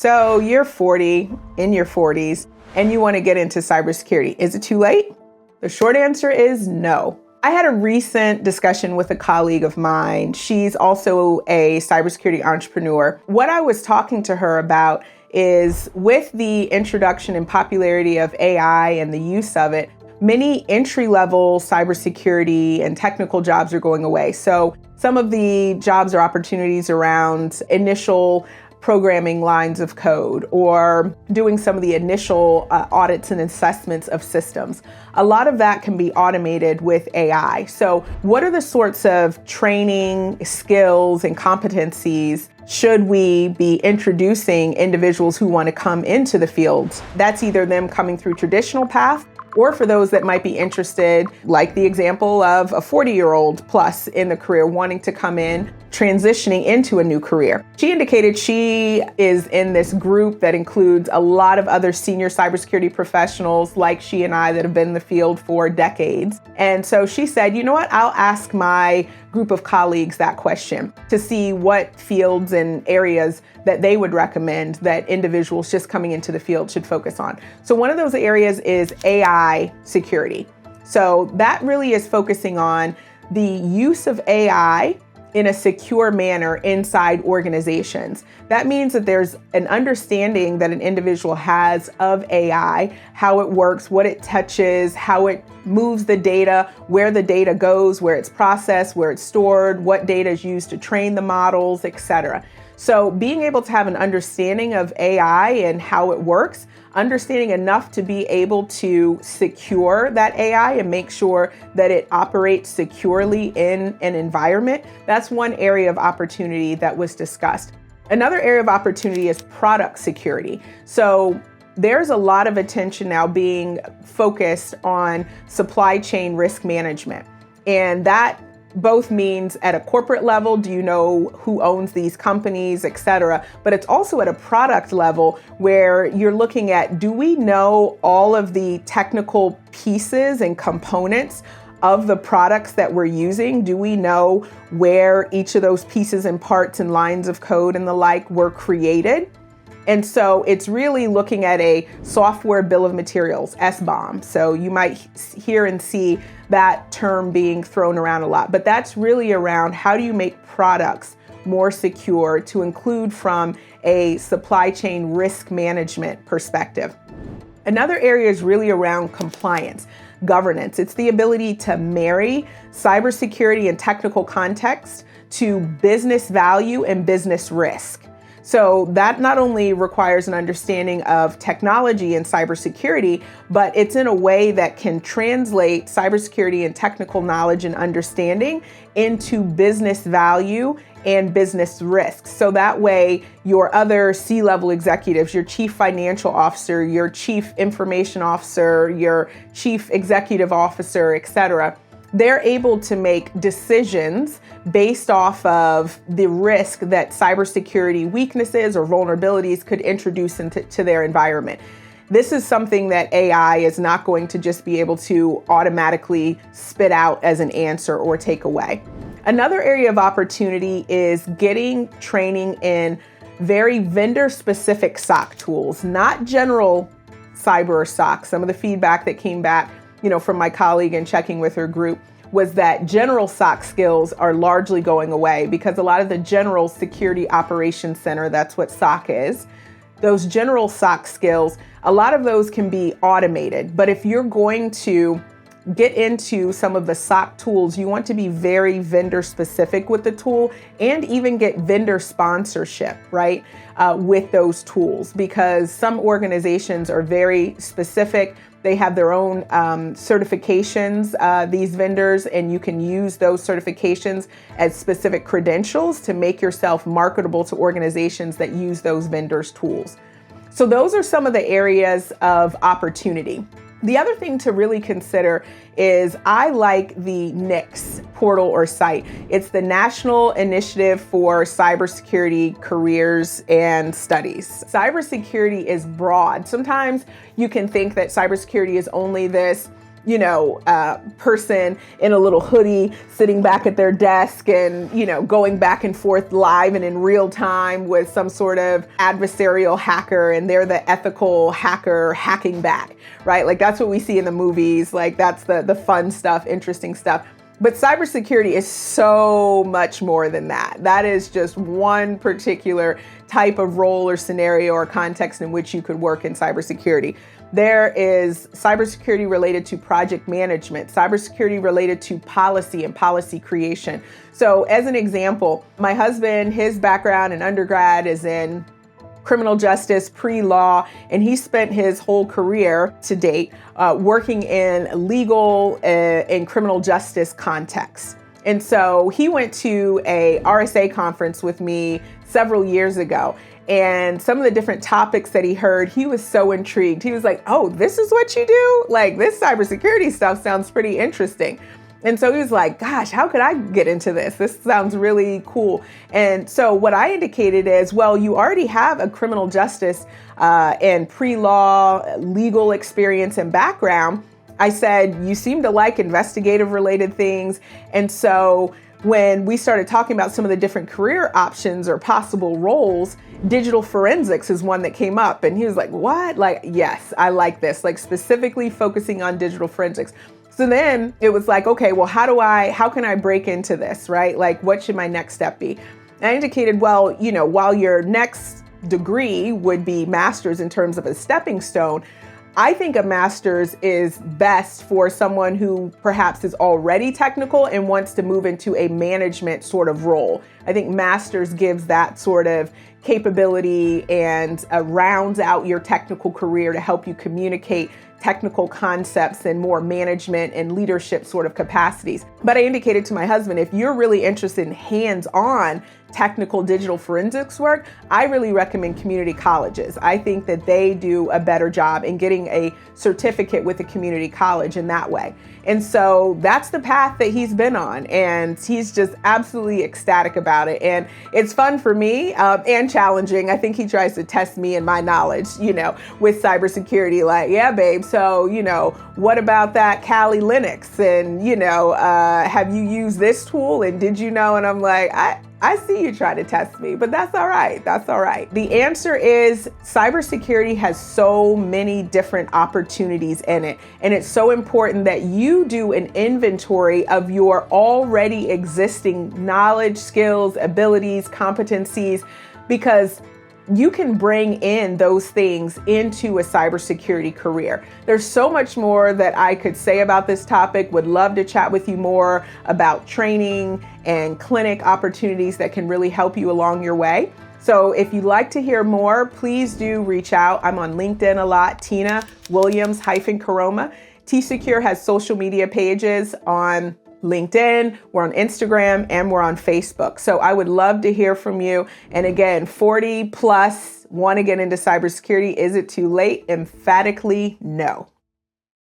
So you're 40, in your 40s, and you want to get into cybersecurity. Is it too late? The short answer is no. I had a recent discussion with a colleague of mine. She's also a cybersecurity entrepreneur. What I was talking to her about is with the introduction and popularity of AI and the use of it, many entry-level cybersecurity and technical jobs are going away. So some of the jobs or opportunities around initial programming lines of code or doing some of the initial audits and assessments of systems. A lot of that can be automated with AI. So what are the sorts of training, skills, and competencies should we be introducing individuals who want to come into the field? That's either them coming through traditional path, or for those that might be interested, like the example of a 40-year-old plus in the career wanting to come in, transitioning into a new career. She indicated she is in this group that includes a lot of other senior cybersecurity professionals like she and I that have been in the field for decades. And so she said, you know what, I'll ask my group of colleagues that question to see what fields and areas that they would recommend that individuals just coming into the field should focus on. So one of those areas is AI security. So that really is focusing on the use of AI in a secure manner inside organizations. That means that there's an understanding that an individual has of AI, how it works, what it touches, how it moves the data, where the data goes, where it's processed, where it's stored, what data is used to train the models, etc. So being able to have an understanding of AI and how it works, understanding enough to be able to secure that AI and make sure that it operates securely in an environment, that's one area of opportunity that was discussed. Another area of opportunity is product security. So there's a lot of attention now being focused on supply chain risk management. And that both means at a corporate level, do you know who owns these companies, et cetera, but it's also at a product level where you're looking at, do we know all of the technical pieces and components of the products that we're using? Do we know where each of those pieces and parts and lines of code and the like were created? And so it's really looking at a software bill of materials, SBOM. So you might hear and see that term being thrown around a lot, but that's really around how do you make products more secure to include from a supply chain risk management perspective. Another area is really around compliance, governance. It's the ability to marry cybersecurity and technical context to business value and business risk. So that not only requires an understanding of technology and cybersecurity, but it's in a way that can translate cybersecurity and technical knowledge and understanding into business value and business risks. So that way your other C-level executives, your chief financial officer, your chief information officer, your chief executive officer, et cetera, they're able to make decisions based off of the risk that cybersecurity weaknesses or vulnerabilities could introduce into their environment. This is something that AI is not going to just be able to automatically spit out as an answer or take away. Another area of opportunity is getting training in very vendor-specific SOC tools, not general cyber or SOC. Some of the feedback that came back from my colleague and checking with her group was that general SOC skills are largely going away because a lot of the general security operations center, that's what SOC is, those general SOC skills, a lot of those can be automated. But if you're going to get into some of the SOC tools, you want to be very vendor specific with the tool and even get vendor sponsorship, right, with those tools, because some organizations are very specific. They have their own certifications, these vendors, and you can use those certifications as specific credentials to make yourself marketable to organizations that use those vendors' tools. So those are some of the areas of opportunity. The other thing to really consider is I like the NICS portal or site. It's the National Initiative for Cybersecurity Careers and Studies. Cybersecurity is broad. Sometimes you can think that cybersecurity is only this person in a little hoodie sitting back at their desk and, going back and forth live and in real time with some sort of adversarial hacker, and they're the ethical hacker hacking back, right? Like that's what we see in the movies. Like that's the fun stuff, interesting stuff. But cybersecurity is so much more than that. That is just one particular type of role or scenario or context in which you could work in cybersecurity. There is cybersecurity related to project management, cybersecurity related to policy and policy creation. So as an example, my husband, his background in undergrad is in criminal justice, pre-law, and he spent his whole career to date working in legal and criminal justice contexts. And so he went to a RSA conference with me several years ago. And some of the different topics that he heard, he was so intrigued. He was like, oh, this is what you do? Like this cybersecurity stuff sounds pretty interesting. And so he was like, gosh, how could I get into this? This sounds really cool. And so what I indicated is, well, you already have a criminal justice and pre-law legal experience and background. I said, you seem to like investigative related things. And so when we started talking about some of the different career options or possible roles, digital forensics is one that came up. And he was like, what? Like, yes, I like this, like specifically focusing on digital forensics. So then it was like, okay, well, how can I break into this, right? Like, what should my next step be? And I indicated, well, while your next degree would be master's in terms of a stepping stone, I think a master's is best for someone who perhaps is already technical and wants to move into a management sort of role. I think master's gives that sort of capability and rounds out your technical career to help you communicate technical concepts and more management and leadership sort of capacities. But I indicated to my husband, if you're really interested in hands-on technical digital forensics work, I really recommend community colleges. I think that they do a better job in getting a certificate with a community college in that way. And so that's the path that he's been on, and he's just absolutely ecstatic about it. And it's fun for me and challenging. I think he tries to test me and my knowledge, with cybersecurity. Like, yeah, babe, so, what about that Kali Linux? And, have you used this tool? And did you know? And I'm like, I see you try to test me, but that's all right. That's all right. The answer is cybersecurity has so many different opportunities in it. And it's so important that you do an inventory of your already existing knowledge, skills, abilities, competencies, because you can bring in those things into a cybersecurity career. There's so much more that I could say about this topic. Would love to chat with you more about training and clinic opportunities that can really help you along your way. So if you'd like to hear more, please do reach out. I'm on LinkedIn a lot, Tina Williams-Karoma. TCecure has social media pages on LinkedIn, we're on Instagram, and we're on Facebook. So I would love to hear from you. And again, 40 plus, want to get into cybersecurity. Is it too late? Emphatically, no.